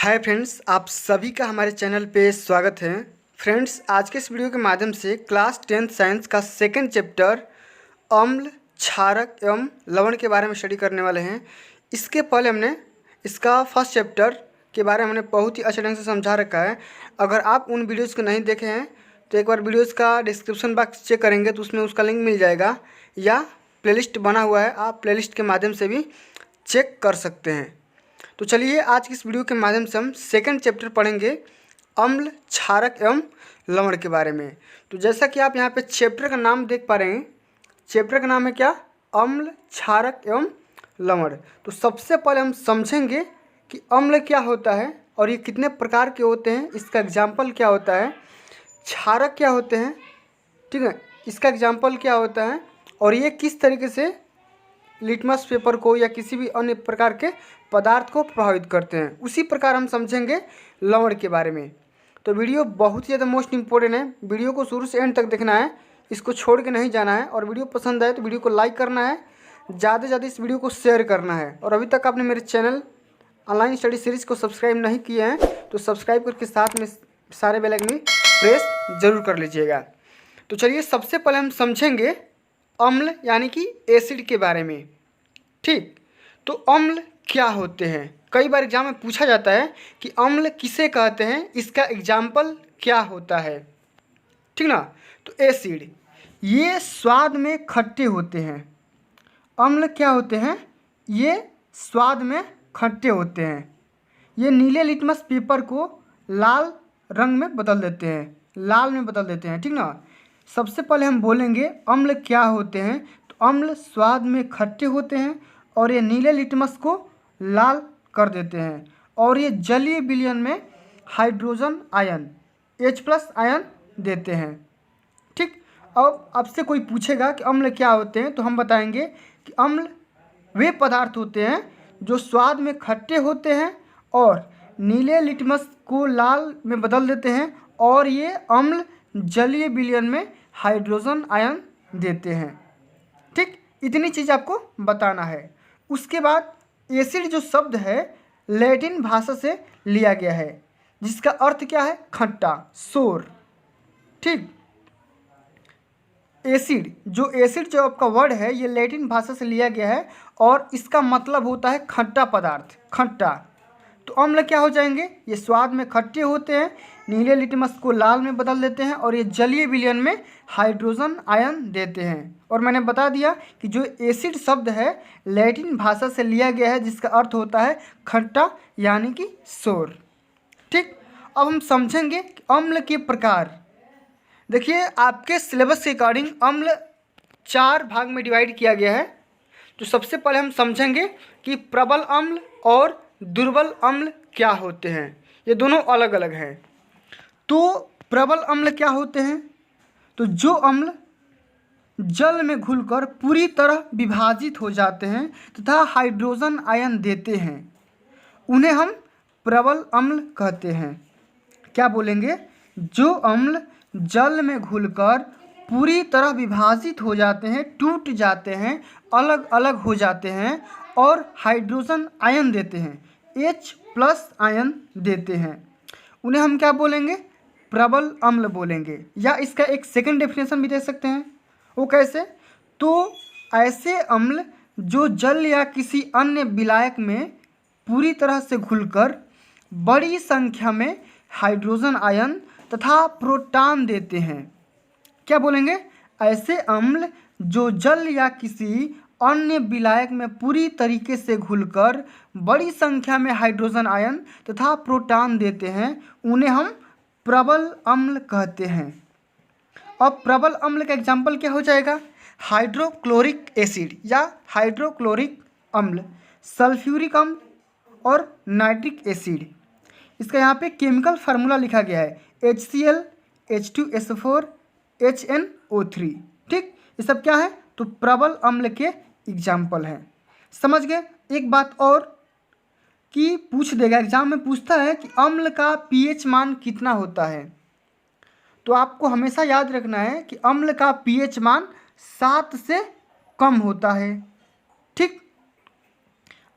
Hi friends, आप सभी का हमारे चैनल पे स्वागत है। फ्रेंड्स, आज के इस वीडियो के माध्यम से क्लास 10th साइंस का सेकंड चैप्टर अम्ल, क्षारक एवं लवण के बारे में स्टडी करने वाले हैं। इसके पहले हमने इसका फर्स्ट चैप्टर के बारे में हमने बहुत ही अच्छे ढंग से समझा रखा है। अगर आप उन वीडियोज़ को नहीं देखे हैं तो एक बार वीडियोज़ का डिस्क्रिप्शन बॉक्स चेक करेंगे तो उसमें उसका लिंक मिल जाएगा, या प्लेलिस्ट बना हुआ है, आप प्लेलिस्ट के माध्यम से भी चेक कर सकते हैं। तो चलिए आज की इस वीडियो के माध्यम से हम सेकंड चैप्टर पढ़ेंगे अम्ल, क्षारक एवं लवण के बारे में। तो जैसा कि आप यहाँ पे चैप्टर का नाम देख पा रहे हैं, चैप्टर का नाम है क्या? अम्ल, क्षारक एवं लवण। तो सबसे पहले हम समझेंगे कि अम्ल क्या होता है और ये कितने प्रकार के होते हैं, इसका एग्जाम्पल क्या होता है। क्षारक क्या होते हैं, ठीक है, इसका एग्जाम्पल क्या होता है, और ये किस तरीके से लिटमस पेपर को या किसी भी अन्य प्रकार के पदार्थ को प्रभावित करते हैं। उसी प्रकार हम समझेंगे लवण के बारे में। तो वीडियो बहुत ही ज़्यादा मोस्ट इम्पोर्टेंट है, वीडियो को शुरू से एंड तक देखना है, इसको छोड़ के नहीं जाना है। और वीडियो पसंद आए तो वीडियो को लाइक करना है, ज़्यादा से ज़्यादा इस वीडियो को शेयर करना है। और अभी तक आपने मेरे चैनल ऑनलाइन स्टडी सीरीज़ को सब्सक्राइब नहीं किए हैं तो सब्सक्राइब करके साथ में सारे बेल आइकन प्रेस जरूर कर लीजिएगा। तो चलिए सबसे पहले हम समझेंगे अम्ल यानी कि एसिड के बारे में। ठीक, तो अम्ल क्या होते हैं? कई बार एग्जाम में पूछा जाता है कि अम्ल किसे कहते हैं, इसका एग्जाम्पल क्या होता है, ठीक ना। तो एसिड ये स्वाद में खट्टे होते हैं। अम्ल क्या होते हैं? ये स्वाद में खट्टे होते हैं। ये नीले लिटमस पेपर को लाल रंग में बदल देते हैं, लाल में बदल देते हैं, ठीक ना। सबसे पहले हम बोलेंगे अम्ल क्या होते हैं। तो अम्ल स्वाद में खट्टे होते हैं और ये नीले लिटमस को लाल कर देते हैं, और ये जलीय विलयन में हाइड्रोजन आयन H+ आयन देते हैं। ठीक, अब आपसे कोई पूछेगा कि अम्ल क्या होते हैं तो हम बताएंगे कि अम्ल वे पदार्थ होते हैं जो स्वाद में खट्टे होते हैं और नीले लिटमस को लाल में बदल देते हैं, और ये अम्ल जलीय विलयन में हाइड्रोजन आयन देते हैं। ठीक, इतनी चीज़ आपको बताना है। उसके बाद एसिड जो शब्द है लैटिन भाषा से लिया गया है, जिसका अर्थ क्या है? खट्टा, सोर। ठीक, एसिड जो आपका वर्ड है ये लैटिन भाषा से लिया गया है और इसका मतलब होता है खट्टा पदार्थ, खट्टा। तो अम्ल क्या हो जाएंगे? ये स्वाद में खट्टे होते हैं, नीले लिटमस को लाल में बदल देते हैं, और ये जलीय विलयन में हाइड्रोजन आयन देते हैं। और मैंने बता दिया कि जो एसिड शब्द है लैटिन भाषा से लिया गया है, जिसका अर्थ होता है खट्टा यानी कि सोर। ठीक, अब हम समझेंगे अम्ल के प्रकार। देखिए, आपके सिलेबस के अकॉर्डिंग अम्ल 4 भाग में डिवाइड किया गया है। तो सबसे पहले हम समझेंगे कि प्रबल अम्ल और दुर्बल अम्ल क्या होते हैं। ये दोनों अलग अलग हैं। तो प्रबल अम्ल क्या होते हैं? तो जो अम्ल जल में घुलकर पूरी तरह विभाजित हो जाते हैं तथा हाइड्रोजन आयन देते हैं, उन्हें हम प्रबल अम्ल कहते हैं। क्या बोलेंगे? जो अम्ल जल में घुलकर पूरी तरह विभाजित हो जाते हैं, टूट जाते हैं, अलग अलग हो जाते हैं और हाइड्रोजन आयन देते हैं, H+ आयन देते हैं, उन्हें हम क्या बोलेंगे? प्रबल अम्ल बोलेंगे। या इसका एक सेकंड डेफिनेशन भी दे सकते हैं। वो कैसे? तो ऐसे अम्ल जो जल या किसी अन्य विलायक में पूरी तरह से घुलकर बड़ी संख्या में हाइड्रोजन आयन तथा प्रोटॉन देते हैं। क्या बोलेंगे? ऐसे अम्ल जो जल या किसी अन्य विलायक में पूरी तरीके से घुलकर बड़ी संख्या में हाइड्रोजन आयन तथा प्रोटॉन देते हैं, उन्हें हम प्रबल अम्ल कहते हैं। अब प्रबल अम्ल का एग्जाम्पल क्या हो जाएगा? हाइड्रोक्लोरिक एसिड या हाइड्रोक्लोरिक अम्ल, सल्फ्यूरिक अम्ल और नाइट्रिक एसिड। इसका यहाँ पे केमिकल फार्मूला लिखा गया है HCl H2SO4 HNO3। ठीक, ये सब क्या है? तो प्रबल अम्ल के एग्जाम्पल हैं। समझ गए? एक बात और कि पूछ देगा एग्जाम में, पूछता है कि अम्ल का pH मान कितना होता है। तो आपको हमेशा याद रखना है कि अम्ल का pH मान 7 से कम होता है। ठीक,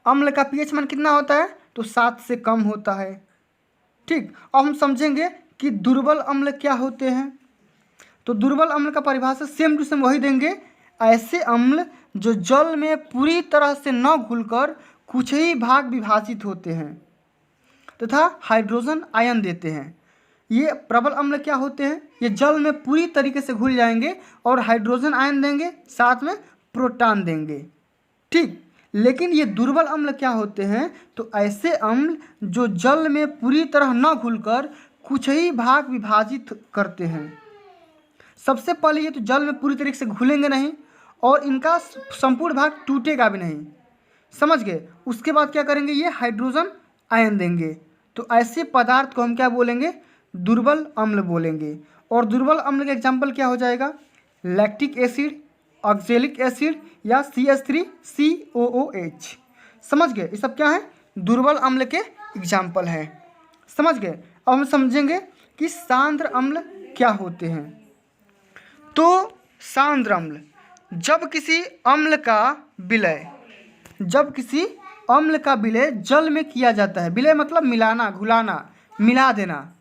अम्ल का pH मान कितना होता है? तो 7 से कम होता है। ठीक, अब हम समझेंगे कि दुर्बल अम्ल क्या होते हैं। तो दुर्बल अम्ल का परिभाषा सेम टू सेम वही देंगे, ऐसे अम्ल जो जल में पूरी तरह से न घुलकर कुछ ही भाग विभाजित होते हैं तथा हाइड्रोजन आयन देते हैं। ये प्रबल अम्ल क्या होते हैं, ये जल में पूरी तरीके से घुल जाएंगे और हाइड्रोजन आयन देंगे, साथ में प्रोटॉन देंगे। ठीक, लेकिन ये दुर्बल अम्ल क्या होते हैं, तो ऐसे अम्ल जो जल में पूरी तरह न घुलकर कुछ ही भाग विभाजित करते हैं। सबसे पहले ये तो जल में पूरी तरीके से घुलेंगे नहीं और इनका संपूर्ण भाग टूटेगा भी नहीं, समझ गए। उसके बाद क्या करेंगे, ये हाइड्रोजन आयन देंगे। तो ऐसे पदार्थ को हम क्या बोलेंगे, दुर्बल अम्ल बोलेंगे। और दुर्बल अम्ल का एग्जाम्पल क्या हो जाएगा, लैक्टिक एसिड, ऑक्जेलिक एसिड या CH3COOH। समझ गए, ये सब क्या है, दुर्बल अम्ल के एग्जाम्पल हैं। समझ गए। अब हम समझेंगे कि सांद्र अम्ल क्या होते हैं। तो सांद्र अम्ल, जब किसी अम्ल का विलय जल में किया जाता है, विलय मतलब मिलाना, घुलाना, मिला देना,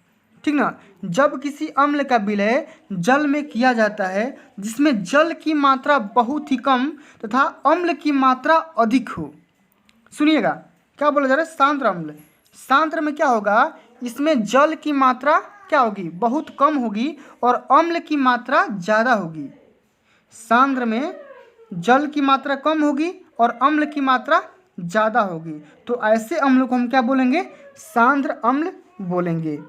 ठीक ना। जब किसी अम्ल का विलय जल में किया जाता है जिसमें जल की मात्रा बहुत ही कम तथा अम्ल की मात्रा अधिक हो। सुनिएगा क्या बोला जा रहा है, सांद्र अम्ल। सांद्र में क्या होगा, इसमें जल की मात्रा क्या होगी, बहुत कम होगी और अम्ल की मात्रा ज़्यादा होगी। सांद्र में जल की मात्रा कम होगी और अम्ल की मात्रा ज़्यादा होगी। तो ऐसे अम्ल को हम क्या बोलेंगे, सांद्र अम्ल बोलेंगे।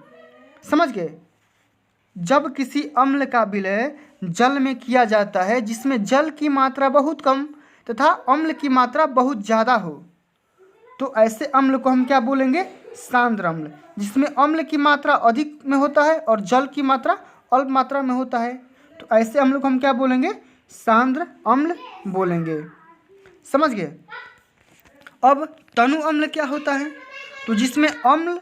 समझ गए। जब किसी अम्ल का विलय जल में किया जाता है जिसमें जल की मात्रा बहुत कम तथा अम्ल की मात्रा बहुत ज़्यादा हो, तो ऐसे अम्ल को हम क्या बोलेंगे, सांद्र अम्ल। जिसमें अम्ल की मात्रा अधिक में होता है और जल की मात्रा अल्प मात्रा में होता है, तो ऐसे अम्ल को हम क्या बोलेंगे, सांद्र अम्ल बोलेंगे। समझ गए। अब तनु अम्ल क्या होता है, तो जिसमें अम्ल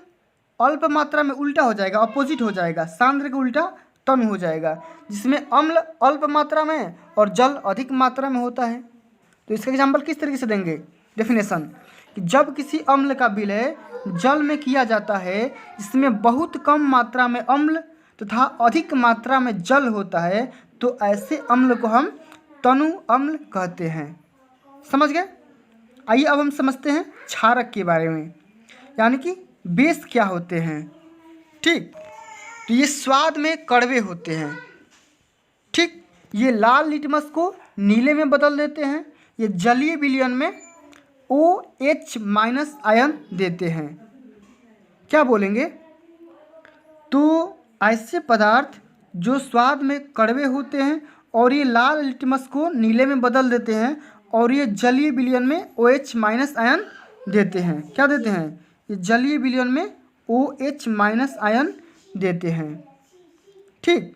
अल्प मात्रा में उल्टा हो जाएगा, अपोजिट हो जाएगा, सांद्र के उल्टा तनु हो जाएगा, जिसमें अम्ल अल्प मात्रा में और जल अधिक मात्रा में होता है। तो इसका एग्जाम्पल किस तरीके से देंगे, डेफिनेशन, कि जब किसी अम्ल का विलय जल में किया जाता है जिसमें बहुत कम मात्रा में अम्ल तथा अधिक मात्रा में जल होता है, तो ऐसे अम्ल को हम तनु अम्ल कहते हैं। समझ गए। आइए अब हम समझते हैं क्षारक के बारे में, यानी कि बेस क्या होते हैं। ठीक, तो ये स्वाद में कड़वे होते हैं। ठीक, ये लाल लिटमस को नीले में बदल देते हैं। ये जलीय विलयन में OH- आयन देते हैं। क्या बोलेंगे, तो ऐसे पदार्थ जो स्वाद में कड़वे होते हैं और ये लाल लिटमस को नीले में बदल देते हैं और ये जलीय विलयन में OH- आयन देते हैं। क्या देते हैं, ये जलीय विलयन में OH- आयन देते हैं। ठीक,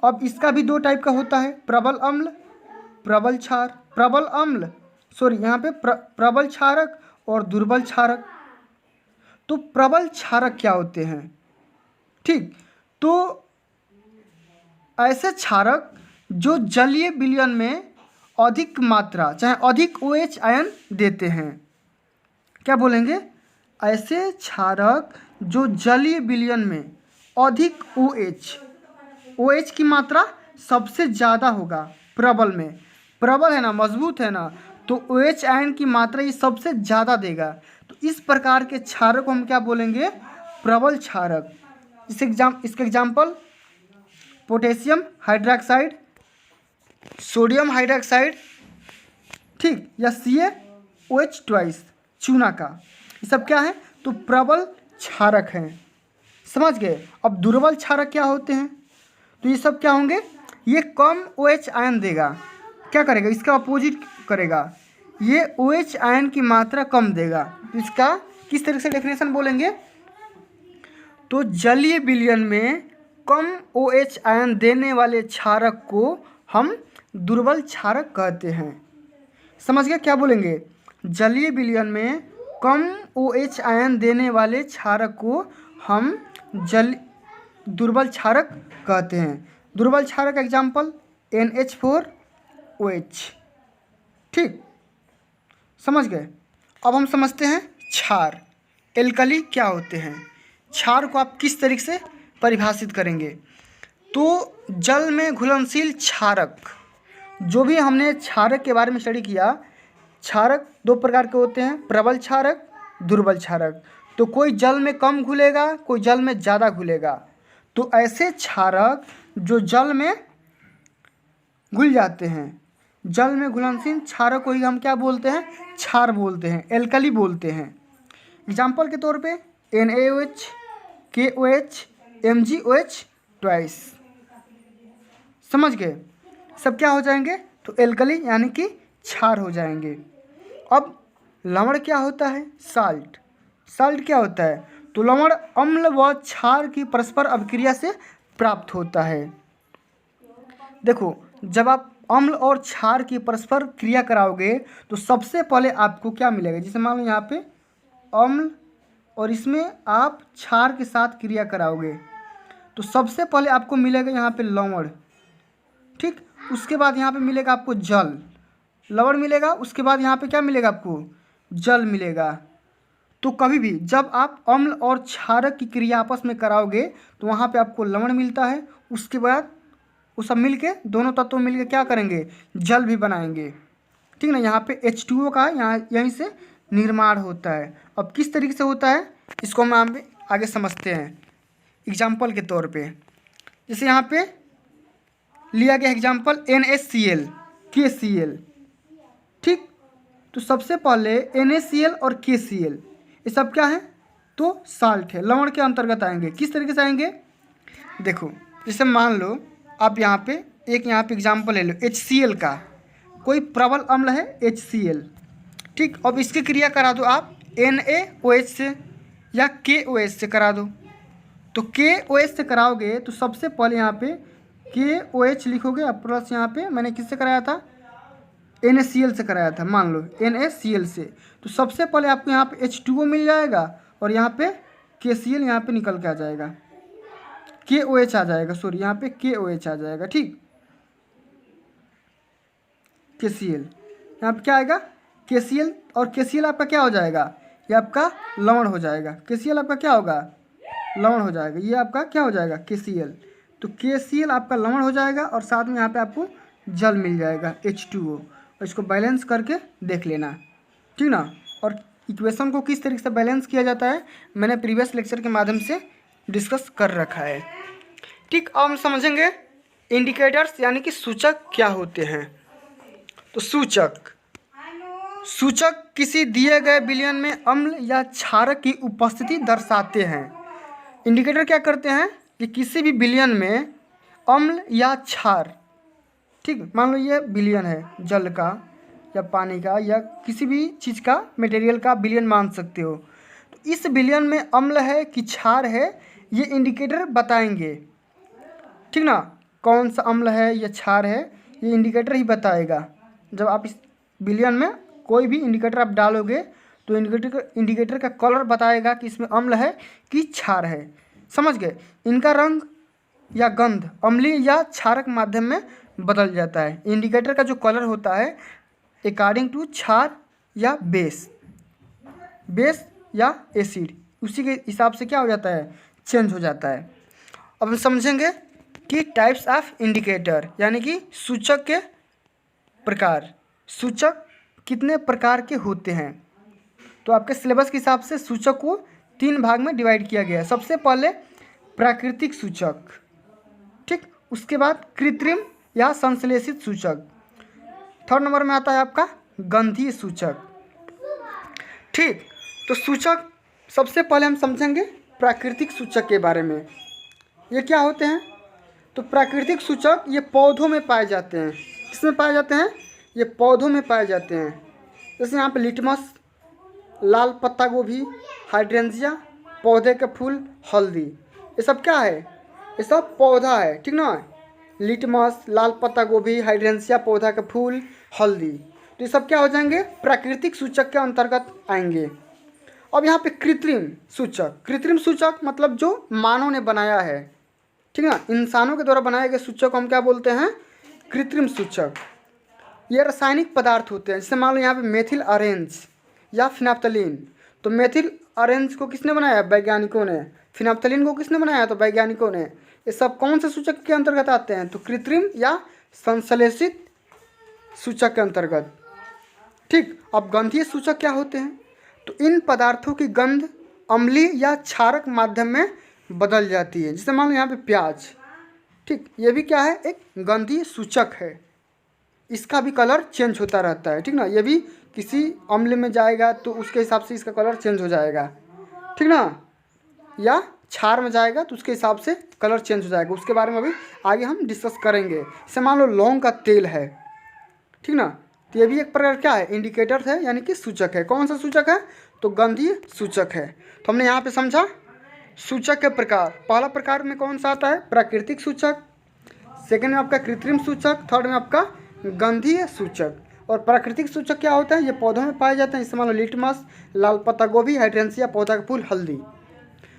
अब इसका भी दो टाइप का होता है, प्रबल अम्ल, प्रबल क्षार, प्रबल अम्ल सॉरी यहाँ पे प्रबल क्षारक और दुर्बल क्षारक। तो प्रबल क्षारक क्या होते हैं। ठीक, तो ऐसे क्षारक जो जलीय विलयन में अधिक मात्रा चाहे अधिक OH आयन देते हैं। क्या बोलेंगे, ऐसे क्षारक जो जलीय विलयन में अधिक OH की मात्रा सबसे ज़्यादा होगा प्रबल में, प्रबल है ना, मजबूत है ना, तो OH आयन की मात्रा ये सबसे ज़्यादा देगा। तो इस प्रकार के क्षारक को हम क्या बोलेंगे, प्रबल क्षारक। इसके example potassium hydroxide, sodium hydroxide, ठीक, या CaOH चूना का, ये सब क्या है, तो प्रबल क्षारक हैं। समझ गए। अब दुर्बल क्षारक क्या होते हैं, तो ये सब क्या होंगे, ये कम OH आयन देगा। क्या करेगा, इसका अपोजिट करेगा, ये OH आयन की मात्रा कम देगा। तो इसका किस तरह से डेफिनेशन बोलेंगे, तो जलीय विलयन में कम OH आयन देने वाले क्षारक को हम दुर्बल क्षारक कहते हैं। समझ गए। क्या बोलेंगे, जलीय विलयन में कम OH आयन देने वाले क्षारक को हम दुर्बल क्षारक कहते हैं। दुर्बल क्षारक एग्जाम्पल NH4OH। ठीक, समझ गए। अब हम समझते हैं क्षार, एल्कली क्या होते हैं। क्षार को आप किस तरीके से परिभाषित करेंगे? तो जल में घुलनशील क्षारक, जो भी हमने क्षारक के बारे में स्टडी किया, क्षारक दो प्रकार के होते हैं, प्रबल क्षारक, दुर्बल क्षारक। तो कोई जल में कम घुलेगा, कोई जल में ज़्यादा घुलेगा। तो ऐसे क्षारक जो जल में घुल जाते हैं, जल में घुलनशील क्षारक को ही हम क्या बोलते हैं? क्षार बोलते हैं, एल्कली बोलते हैं। एग्जाम्पल के तौर पे NaOH, KOH, MgOH ट्वाइस। समझ गए? सब क्या हो जाएंगे? तो एल्कली यानी कि क्षार हो जाएंगे। अब लवण क्या होता है? साल्ट। साल्ट क्या होता है? तो लवण अम्ल व क्षार की परस्पर अभिक्रिया से प्राप्त होता है। देखो, जब आप अम्ल और क्षार की परस्पर क्रिया कराओगे तो सबसे पहले आपको क्या मिलेगा? जैसे मान लो यहाँ पे अम्ल और इसमें आप क्षार के साथ क्रिया कराओगे तो सबसे पहले आपको मिलेगा यहाँ पे लवण, ठीक। उसके बाद यहाँ पे मिलेगा आपको जल, लवण मिलेगा, उसके बाद यहाँ पे क्या मिलेगा? आपको जल मिलेगा। तो कभी भी जब आप अम्ल और क्षारक की क्रिया आपस में कराओगे तो वहाँ पे आपको लवण मिलता है, उसके बाद वो सब मिल के, दोनों तत्व मिल के क्या करेंगे? जल भी बनाएंगे, ठीक ना। यहाँ पे H2O का यहाँ यहीं से निर्माण होता है। अब किस तरीके से होता है इसको हम आगे समझते हैं एग्जाम्पल के तौर पे। जैसे यहाँ पे लिया गया एग्जाम्पल NaCl, KCl, ठीक। तो सबसे पहले NaCl और KCl ये सब क्या है? तो साल्ट है, लवण के अंतर्गत आएंगे। किस तरीके से आएंगे? देखो, जैसे मान लो आप यहाँ पे यहाँ पे एग्जाम्पल ले लो HCl का, कोई प्रबल अम्ल है HCl, ठीक। अब इसकी क्रिया करा दो आप NaOH से या KOH से करा दो। तो KOH से कराओगे तो सबसे पहले यहाँ पे KOH लिखोगे, अब प्लस यहाँ पे मैंने किससे कराया था? NaCl से कराया था, मान लो NaCl से। तो सबसे पहले आपको यहाँ पे H2O मिल जाएगा और यहाँ पे KCl यहाँ पे निकल के आ जाएगा, KOH आ जाएगा, सॉरी यहाँ पे KOH आ जाएगा, ठीक। KCl यहाँ पे क्या आएगा? KCl, और KCl आपका क्या हो जाएगा? ये आपका लवण हो जाएगा। KCl आपका क्या होगा? लवण हो जाएगा। ये आपका क्या हो जाएगा? KCl। तो KCl आपका लवण हो जाएगा और साथ में यहाँ पे आपको जल मिल जाएगा H2O। और इसको बैलेंस करके देख लेना, ठीक ना। और इक्वेशन को किस तरीके से बैलेंस किया जाता है मैंने प्रीवियस लेक्चर के माध्यम से डिस्कस कर रखा है, ठीक। अब हम समझेंगे इंडिकेटर्स यानी कि सूचक क्या होते हैं। तो सूचक किसी दिए गए विलयन में अम्ल या क्षारक की उपस्थिति दर्शाते हैं। इंडिकेटर क्या करते हैं कि किसी भी विलयन में अम्ल या क्षार, ठीक, मान लो ये विलयन है जल का या पानी का या किसी भी चीज़ का, मटेरियल का विलयन मान सकते हो। तो इस विलयन में अम्ल है कि क्षार है, ये इंडिकेटर बताएंगे, ठीक ना। कौन सा अम्ल है या क्षार है ये इंडिकेटर ही बताएगा। जब आप इस विलयन में कोई भी इंडिकेटर आप डालोगे तो इंडिकेटर का कलर बताएगा कि इसमें अम्ल है कि क्षार है। समझ गए? इनका रंग या गंध अम्लीय या क्षारक माध्यम में बदल जाता है। इंडिकेटर का जो कलर होता है अकॉर्डिंग टू क्षार या बेस या एसिड, उसी के हिसाब से क्या हो जाता है? चेंज हो जाता है। अब हम समझेंगे कि टाइप्स ऑफ इंडिकेटर यानी कि सूचक के प्रकार। सूचक कितने प्रकार के होते हैं? तो आपके सिलेबस के हिसाब से सूचक को 3 भाग में डिवाइड किया गया है। सबसे पहले प्राकृतिक सूचक, ठीक। उसके बाद कृत्रिम या संश्लेषित सूचक। 3rd नंबर में आता है आपका गंधीय सूचक, ठीक। तो सूचक सबसे पहले हम समझेंगे प्राकृतिक सूचक के बारे में। ये क्या होते हैं? तो प्राकृतिक सूचक ये पौधों में पाए जाते हैं। किसमें पाए जाते हैं? ये पौधों में पाए जाते हैं। जैसे यहाँ पे लिटमस, लाल पत्ता गोभी, हाइड्रेंजिया, पौधे के फूल, हल्दी, ये सब क्या है? ये सब पौधा है, ठीक ना। लिटमस, लाल पत्ता गोभी, हाइड्रेंजिया, पौधा के फूल, हल्दी, तो ये सब क्या हो जाएंगे? प्राकृतिक सूचक के अंतर्गत आएंगे। अब यहाँ पे कृत्रिम सूचक मतलब जो मानव ने बनाया है, ठीक ना। इंसानों के द्वारा बनाए गए सूचक को हम क्या बोलते हैं? कृत्रिम सूचक। ये रासायनिक पदार्थ होते हैं। जैसे मान लो यहाँ पे मेथिल ऑरेंज या फिनाप्थलीन, तो मेथिल ऑरेंज को किसने बनाया? वैज्ञानिकों ने। फिनाप्थलीन को किसने बनाया? तो वैज्ञानिकों ने। ये सब कौन से सूचक के अंतर्गत आते हैं? तो कृत्रिम या संश्लेषित सूचक के अंतर्गत। ठीक, अब गंधीय सूचक क्या होते हैं? तो इन पदार्थों की गंध अम्लीय या क्षारक माध्यम में बदल जाती है। जैसे मान लो यहाँ पे प्याज, ठीक, ये भी क्या है? एक गंधीय सूचक है। इसका भी कलर चेंज होता रहता है, ठीक ना। ये भी किसी अम्ल में जाएगा तो उसके हिसाब से इसका कलर चेंज हो जाएगा, ठीक ना, या क्षार में जाएगा तो उसके हिसाब से कलर चेंज हो जाएगा। उसके बारे में अभी आगे हम डिस्कस करेंगे। जैसे मान लो लौंग का तेल है, ठीक ना, तो ये भी एक प्रकार क्या है? इंडिकेटर है, यानी कि सूचक है। कौन सा सूचक है? तो गंधीय सूचक है। तो हमने यहाँ पे समझा सूचक के प्रकार। पहला प्रकार में कौन सा आता है? प्राकृतिक सूचक। सेकंड में आपका कृत्रिम सूचक। थर्ड में आपका गंधीय सूचक। और प्राकृतिक सूचक क्या होता है? ये पौधों में पाए जाते हैं। जैसे मान लो लिटमस, लाल पत्ता गोभी, हाइड्रेंसिया, पौधा का फूल, हल्दी।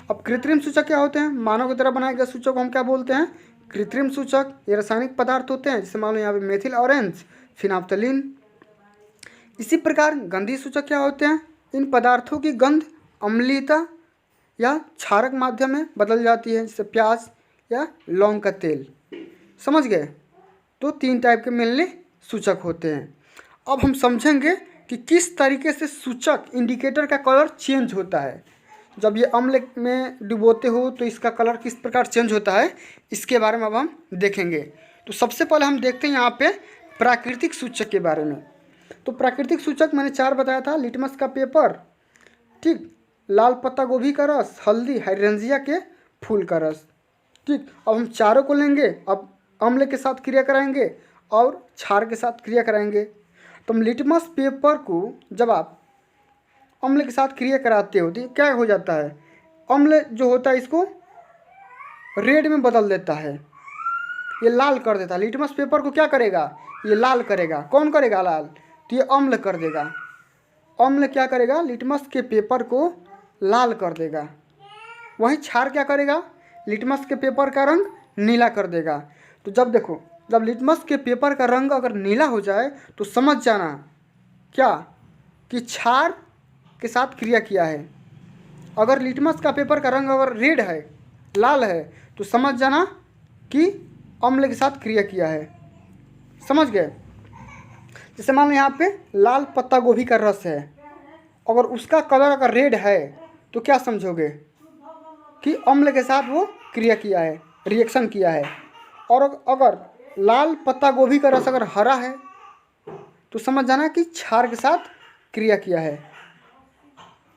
अब कृत्रिम सूचक क्या होते हैं? मानव की तरह बनाए गए सूचक को हम क्या बोलते हैं? कृत्रिम सूचक। ये रासायनिक पदार्थ होते हैं। जैसे मान लो यहाँ पे मेथिल ऑरेंज, फिनाप्थलीन। इसी प्रकार गंधीय सूचक क्या होते हैं? इन पदार्थों की गंध अम्लीयता या क्षारक माध्यम में बदल जाती है, जैसे प्याज या लौंग का तेल। समझ गए? तो 3 टाइप के मेनली सूचक होते हैं। अब हम समझेंगे कि किस तरीके से सूचक इंडिकेटर का कलर चेंज होता है। जब ये अम्ल में डुबोते हो तो इसका कलर किस प्रकार चेंज होता है, इसके बारे में अब हम देखेंगे। तो सबसे पहले हम देखते हैं यहाँ पे प्राकृतिक सूचक के बारे में। तो प्राकृतिक सूचक मैंने 4 बताया था। लिटमस का पेपर, ठीक, लाल पत्ता गोभी का रस, हल्दी, हाइड्रेंसिया के फूल का रस। ठीक, अब हम चारों को लेंगे, अब अम्ल के साथ क्रिया कराएंगे और क्षार के साथ क्रिया कराएंगे। तो हम लिटमस पेपर को जब आप अम्ल के साथ क्रिया कराते हो तो क्या हो जाता है? अम्ल जो होता है इसको रेड में बदल देता है, ये लाल कर देता है। लिटमस पेपर को क्या करेगा? ये लाल करेगा। कौन करेगा लाल? तो ये अम्ल कर देगा। अम्ल क्या करेगा? लिटमस के पेपर को लाल कर देगा। वहीं क्षार क्या करेगा? लिटमस के पेपर का रंग नीला कर देगा। तो जब देखो, जब लिटमस के पेपर का रंग अगर नीला हो जाए तो समझ जाना क्या कि क्षार के साथ क्रिया किया है। अगर लिटमस का पेपर का रंग अगर रेड है, लाल है, तो समझ जाना कि अम्ल के साथ क्रिया किया है। समझ गए? जैसे मान लो यहाँ पे लाल पत्ता गोभी का रस है, अगर उसका कलर अगर रेड है तो क्या समझोगे? कि अम्ल के साथ वो क्रिया किया है, रिएक्शन किया है। और अगर लाल पत्ता गोभी का रस अगर हरा है तो समझ जाना कि क्षार के साथ क्रिया किया है।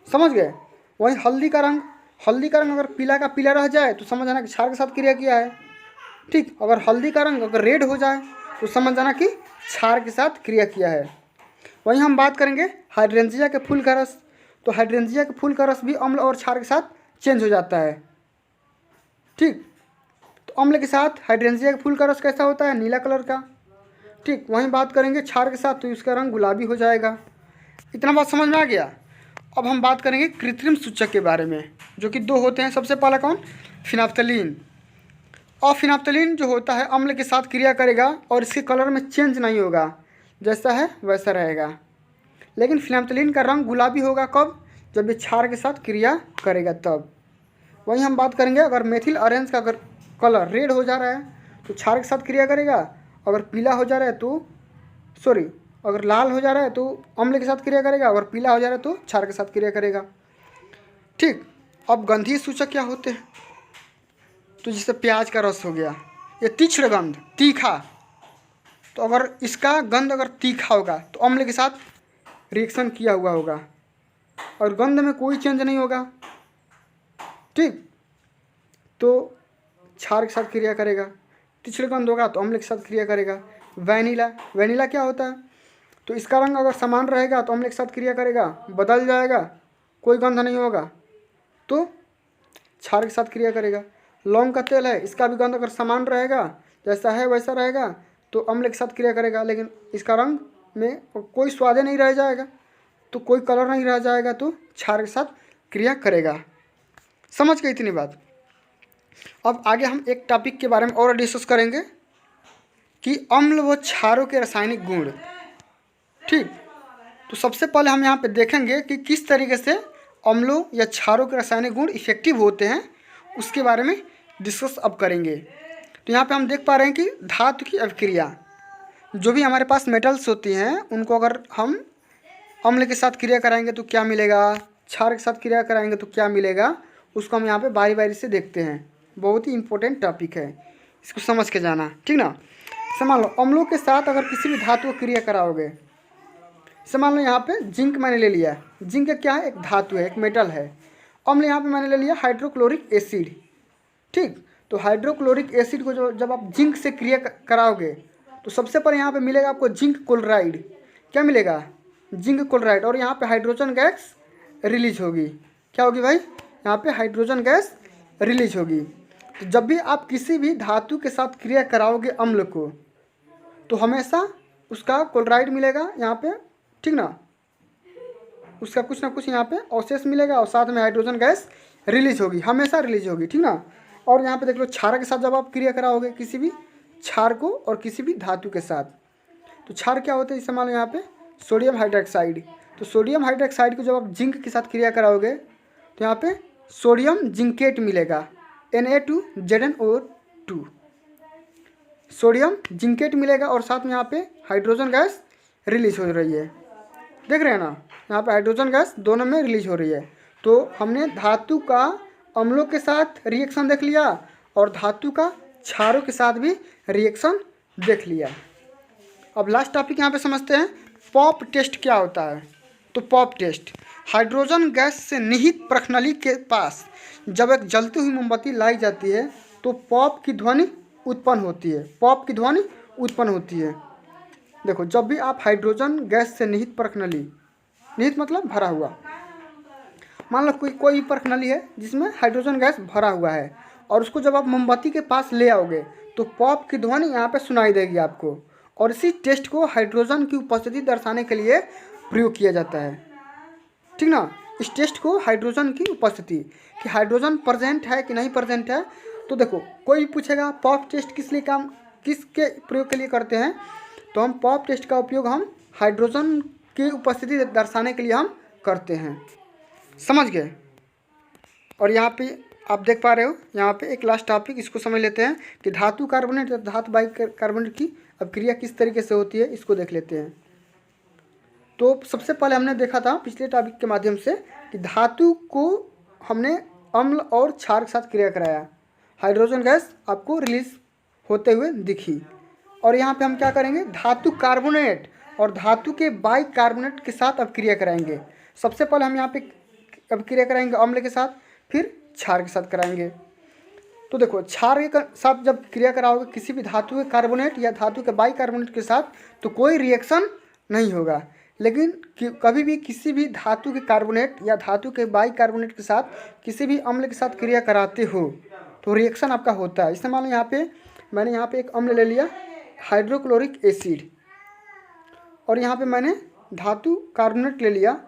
समझ गए? वहीं हल्दी का रंग अगर पीला का पीला रह जाए तो समझ जाना कि क्षार के साथ क्रिया किया है। ठीक, अगर हल्दी का रंग अगर रेड हो जाए तो समझ जाना कि क्षार के साथ क्रिया किया है। वहीं हम बात करेंगे हाइड्रेंसिया के फूल का रस। तो हाइड्रेंसिया के फूल का रस भी अम्ल और क्षार के साथ चेंज हो जाता है। ठीक, तो अम्ल के साथ हाइड्रेंसिया के फूल का रस कैसा होता है? नीला कलर का। ठीक, वहीं बात करेंगे क्षार के साथ तो इसका रंग गुलाबी हो जाएगा। इतना बात समझ में आ गया? अब हम बात करेंगे कृत्रिम सूचक के बारे में, जो कि 2 होते हैं। सबसे पहला कौन? फिनाप्थलीन। और फिनाप्थलीन जो होता है अम्ल के साथ क्रिया करेगा और इसके कलर में चेंज नहीं होगा, जैसा है वैसा रहेगा। लेकिन फिनाप्थलीन का रंग गुलाबी होगा कब? जब ये क्षार के साथ क्रिया करेगा तब। वहीं हम बात करेंगे अगर मेथिल ऑरेंज का अगर कलर रेड हो जा रहा है तो क्षार के साथ क्रिया करेगा, अगर पीला हो जा रहा है तो अगर लाल हो जा रहा है तो अम्ल के साथ क्रिया करेगा, अगर पीला हो जा रहा है तो क्षार के साथ क्रिया करेगा। ठीक, अब गंधीय सूचक क्या होते हैं? तो जैसे प्याज का रस हो गया, ये तीक्ष्ण गंध, तीखा। तो अगर इसका गंध अगर तीखा होगा तो अम्ल के साथ रिएक्शन किया हुआ होगा और गंध में कोई चेंज नहीं होगा। ठीक, तो क्षार के साथ क्रिया करेगा। तीक्ष्ण गंध होगा तो अम्ल के साथ क्रिया करेगा। वैनिला क्या होता है? तो इसका रंग अगर समान रहेगा तो अम्ल के साथ क्रिया करेगा, बदल जाएगा, कोई गंध नहीं होगा तो क्षार के साथ क्रिया करेगा। लौंग का तेल है, इसका भी गंध अगर समान रहेगा, जैसा है वैसा रहेगा, तो अम्ल के साथ क्रिया करेगा, लेकिन इसका रंग में कोई स्वाद नहीं रह जाएगा, तो कोई कलर नहीं रह जाएगा, तो क्षार के साथ क्रिया करेगा। समझ गए इतनी बात? अब आगे हम एक टॉपिक के बारे में और डिस्कस करेंगे कि अम्ल व क्षारों के रासायनिक गुण। ठीक, तो सबसे पहले हम यहाँ पे देखेंगे कि किस तरीके से अम्लों या क्षारों के रासायनिक गुण इफेक्टिव होते हैं उसके बारे में डिस्कस अब करेंगे। तो यहाँ पे हम देख पा रहे हैं कि धातु की अभिक्रिया, जो भी हमारे पास मेटल्स होती हैं उनको अगर हम अम्ल के साथ क्रिया कराएंगे तो क्या मिलेगा, क्षार के साथ क्रिया कराएंगे तो क्या मिलेगा, उसको हम यहाँ पे बारी बारी से देखते हैं। बहुत ही इंपॉर्टेंट टॉपिक है, इसको समझ के जाना, ठीक ना। मान लो अम्लों के साथ अगर किसी भी धातु को क्रिया कराओगे, मान लो यहाँ पे जिंक मैंने ले लिया, जिंक क्या है, एक धातु है, एक मेटल है। अम्ल यहाँ पे मैंने ले लिया हाइड्रोक्लोरिक एसिड, ठीक। तो हाइड्रोक्लोरिक एसिड को जब आप जिंक से क्रिया कराओगे तो सबसे पहले यहाँ पे मिलेगा आपको जिंक क्लोराइड। क्या मिलेगा, जिंक क्लोराइड। और यहाँ पे हाइड्रोजन गैस रिलीज होगी। क्या होगी भाई, यहाँ पे हाइड्रोजन गैस रिलीज होगी। तो जब भी आप किसी भी धातु के साथ क्रिया कराओगे अम्ल को, तो हमेशा उसका क्लोराइड मिलेगा यहाँ पे, ठीक ना, उसका कुछ ना कुछ यहाँ पे अवशेष मिलेगा और साथ में हाइड्रोजन गैस रिलीज होगी, हमेशा रिलीज होगी, ठीक ना। और यहाँ पे देख लो क्षार के साथ जब आप क्रिया कराओगे किसी भी क्षार को और किसी भी धातु के साथ, तो क्षार क्या होते हैं, इसे मान लो यहाँ पे सोडियम हाइड्रोक्साइड। तो सोडियम हाइड्रोक्साइड को जब आप जिंक के साथ क्रिया कराओगे तो यहाँ पे सोडियम जिंकेट मिलेगा, Na2ZnO2, सोडियम जिंकेट मिलेगा और साथ में यहाँ पे हाइड्रोजन गैस रिलीज हो रही है। देख रहे हैं ना, यहाँ पे हाइड्रोजन गैस दोनों में रिलीज हो रही है। तो हमने धातु का अम्लों के साथ रिएक्शन देख लिया और धातु का क्षारों के साथ भी रिएक्शन देख लिया। अब लास्ट टॉपिक यहाँ पे समझते हैं, पॉप टेस्ट क्या होता है। तो पॉप टेस्ट, हाइड्रोजन गैस से निहित प्रखनली के पास जब एक जलती हुई मोमबत्ती लाई जाती है तो पॉप की ध्वनि उत्पन्न होती है, पॉप की ध्वनि उत्पन्न होती है। देखो जब भी आप हाइड्रोजन गैस से निहित प्रखनली, निहित मतलब भरा हुआ, मान लो कोई प्रखनली है जिसमें हाइड्रोजन गैस भरा हुआ है और उसको जब आप मोमबत्ती के पास ले आओगे तो पॉप की ध्वनि यहाँ पे सुनाई देगी आपको। और इसी टेस्ट को हाइड्रोजन की उपस्थिति दर्शाने के लिए प्रयोग किया जाता है, ठीक ना। इस टेस्ट को हाइड्रोजन की उपस्थिति, कि हाइड्रोजन प्रेजेंट है कि नहीं प्रेजेंट है। तो देखो कोई पूछेगा पॉप टेस्ट किसके प्रयोग के लिए करते हैं, तो हम पॉप टेस्ट का उपयोग हम हाइड्रोजन की उपस्थिति दर्शाने के लिए हम करते हैं, समझ गए। और यहाँ पे आप देख पा रहे हो, यहाँ पे एक लास्ट टॉपिक इसको समझ लेते हैं कि धातु कार्बोनेट या धातु बाइकार्बोनेट की अभिक्रिया किस तरीके से होती है, इसको देख लेते हैं। तो सबसे पहले हमने देखा था पिछले टॉपिक के माध्यम से कि धातु को हमने अम्ल और क्षार के साथ क्रिया कराया, हाइड्रोजन गैस आपको रिलीज होते हुए दिखी। और यहाँ पे हम क्या करेंगे, धातु कार्बोनेट और धातु के बाइकार्बोनेट के साथ अभिक्रिया कराएंगे। सबसे पहले हम यहाँ पे अभिक्रिया कराएंगे अम्ल के साथ, फिर क्षार के साथ कराएंगे। तो देखो क्षार के साथ जब क्रिया कराओगे किसी भी धातु के कार्बोनेट या धातु के बाइकार्बोनेट के साथ तो कोई रिएक्शन नहीं होगा। लेकिन कभी भी किसी भी धातु के कार्बोनेट या धातु के बाइकार्बोनेट के साथ किसी भी अम्ल के साथ क्रिया कराते हो तो रिएक्शन आपका होता है। इससे मान लो यहाँ पे मैंने यहाँ पे एक अम्ल ले लिया हाइड्रोक्लोरिक एसिड और यहाँ पे मैंने धातु कार्बोनेट ले लिया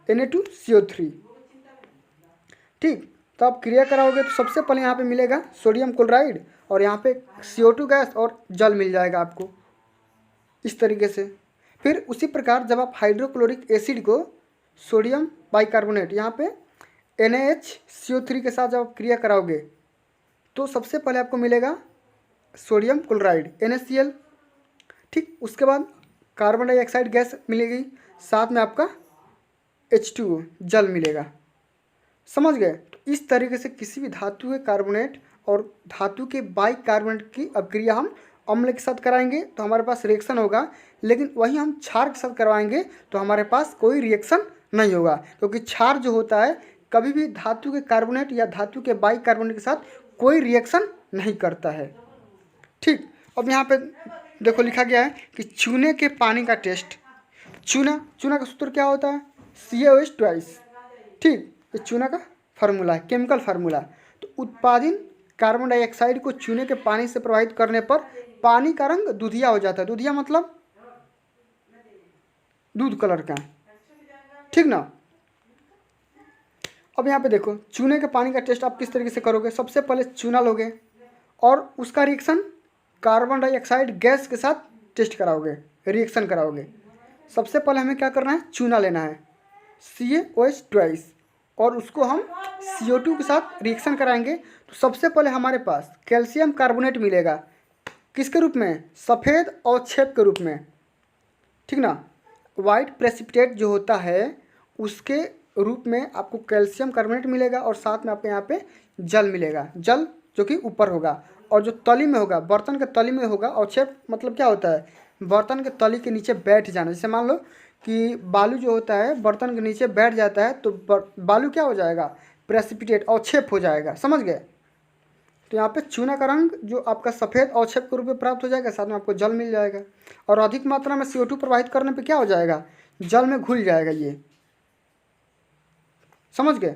Na2CO3, ठीक। तो आप क्रिया कराओगे तो सबसे पहले यहाँ पे मिलेगा सोडियम क्लोराइड और यहाँ पे CO2 गैस और जल मिल जाएगा आपको इस तरीके से। फिर उसी प्रकार जब आप हाइड्रोक्लोरिक एसिड को सोडियम बाइकार्बोनेट यहाँ पे NaHCO3 के साथ जब आप क्रिया कराओगे तो सबसे पहले आपको मिलेगा सोडियम क्लोराइड NaCl, ठीक। उसके बाद कार्बन डाइऑक्साइड गैस मिलेगी, साथ में आपका H2O जल मिलेगा, समझ गए। तो इस तरीके से किसी भी धातु के कार्बोनेट और धातु के बाइकार्बोनेट की अभिक्रिया हम अम्ल के साथ कराएंगे तो हमारे पास रिएक्शन होगा, लेकिन वही हम क्षार के साथ करवाएंगे तो हमारे पास कोई रिएक्शन नहीं होगा, क्योंकि क्षार जो होता है कभी भी धातु के कार्बोनेट या धातु के बाइकार्बोनेट के साथ कोई रिएक्शन नहीं करता है, ठीक। अब यहाँ पे देखो लिखा गया है कि चूने के पानी का टेस्ट। चूना का सूत्र क्या होता है, CaOH2, ठीक। ये चूना का फार्मूला है, केमिकल फार्मूला। तो उत्पादित कार्बन डाइऑक्साइड को चूने के पानी से प्रवाहित करने पर पानी का रंग दूधिया हो जाता है। दूधिया मतलब दूध कलर का, ठीक ना। अब यहाँ पे देखो चूने के पानी का टेस्ट आप किस तरीके से करोगे। सबसे पहले चूना लोगे और उसका रिएक्शन कार्बन डाइऑक्साइड गैस के साथ टेस्ट कराओगे, रिएक्शन कराओगे। सबसे पहले हमें क्या करना है, चूना लेना है CaOH2 और उसको हम CO2 के साथ रिएक्शन कराएंगे तो सबसे पहले हमारे पास कैल्शियम कार्बोनेट मिलेगा। किसके रूप में? सफ़ेद अवक्षेप के रूप में, ठीक ना। वाइट प्रेसिपिटेट जो होता है उसके रूप में आपको कैल्शियम कार्बोनेट मिलेगा और साथ में आपको यहाँ पे जल मिलेगा, जल जो कि ऊपर होगा। और जो तली में होगा, बर्तन के तली में होगा, अवक्षेप मतलब क्या होता है? बर्तन के तली के नीचे बैठ जाना। जैसे मान लो कि बालू जो होता है बर्तन के नीचे बैठ जाता है तो बालू क्या हो जाएगा? प्रेसिपिटेट, अवक्षेप हो जाएगा, समझ गए। तो यहाँ पे चूना का रंग जो आपका सफ़ेद अवक्षेप के रूप में प्राप्त हो जाएगा, साथ में आपको जल मिल जाएगा। और अधिक मात्रा में CO2 प्रवाहित करने पे क्या हो जाएगा? जल में घुल जाएगा, ये समझ गए।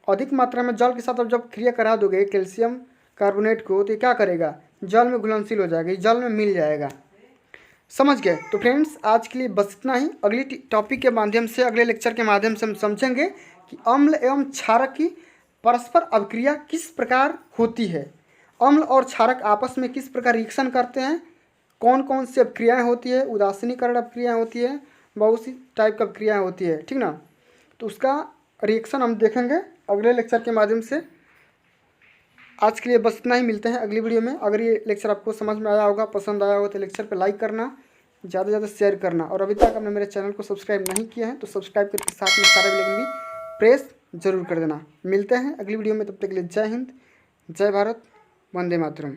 अधिक मात्रा में जल के साथ अब जब क्रिया करा दोगे कैल्शियम कार्बोनेट को तो ये क्या करेगा? जल में घुलनशील हो जाएगा, ये जल में मिल जाएगा, समझ गए। तो फ्रेंड्स आज के लिए बस इतना ही। अगली टॉपिक के माध्यम से, अगले लेक्चर के माध्यम से हम समझेंगे कि अम्ल एवं क्षारक की परस्पर अभिक्रिया किस प्रकार होती है। अम्ल और क्षारक आपस में किस प्रकार रिएक्शन करते हैं, कौन कौन सी अभिक्रियाएँ होती है, उदासीनीकरण अभिक्रियाएँ होती है, बहुत सी टाइप की अभिक्रियाएँ होती है, ठीक ना। तो उसका रिएक्शन हम देखेंगे अगले लेक्चर के माध्यम से। आज के लिए बस इतना ही, मिलते हैं अगली वीडियो में। अगर ये लेक्चर आपको समझ में आया होगा, पसंद आया होगा तो लेक्चर पे लाइक करना, ज़्यादा से ज़्यादा शेयर करना। और अभी तक आपने मेरे चैनल को सब्सक्राइब नहीं किया है तो सब्सक्राइब करके साथ में सारे बेल आइकन भी प्रेस जरूर कर देना। मिलते हैं अगली वीडियो में, तब तक के लिए जय हिंद, जय भारत, वंदे मातरम।